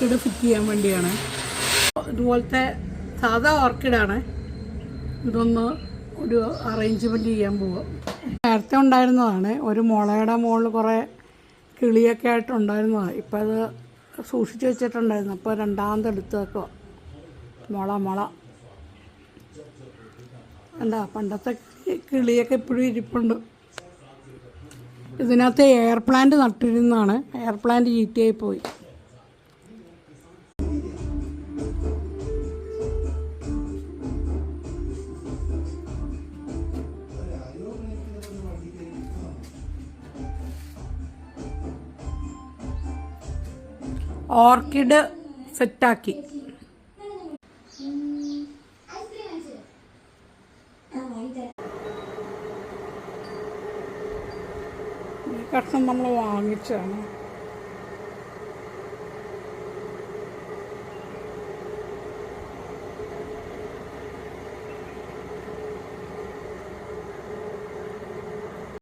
Orchid fit ചെയ്യാൻ വേണ്ടിയാണ്. ഇതുപോലത്തെ സാധാ ഓർക്കിഡാണ്. ഇതൊന്ന് ഒരു അറേഞ്ച്മെൻറ്റ് ചെയ്യാൻ പോവുക. നേരത്തെ ഉണ്ടായിരുന്നതാണ്. ഒരു മുളയുടെ മുകളിൽ കുറേ കിളിയൊക്കെ ആയിട്ടുണ്ടായിരുന്നതാണ്. ഇപ്പം അത് സൂക്ഷിച്ച് വെച്ചിട്ടുണ്ടായിരുന്നു. അപ്പോൾ രണ്ടാമത് എടുത്ത് വെക്കുക. മുള എന്താ പണ്ടത്തെ കിളിയൊക്കെ ഇപ്പോഴും ഇരിപ്പുണ്ട്. ഇതിനകത്ത് എയർ പ്ലാന്റ് നട്ടിരുന്നതാണ്. എയർ പ്ലാന്റ് ചീത്തയായി പോയി. ഓർക്കിഡ് സെറ്റാക്കി. ഈ കഷ്ണം നമ്മൾ വാങ്ങിച്ചതാണ്.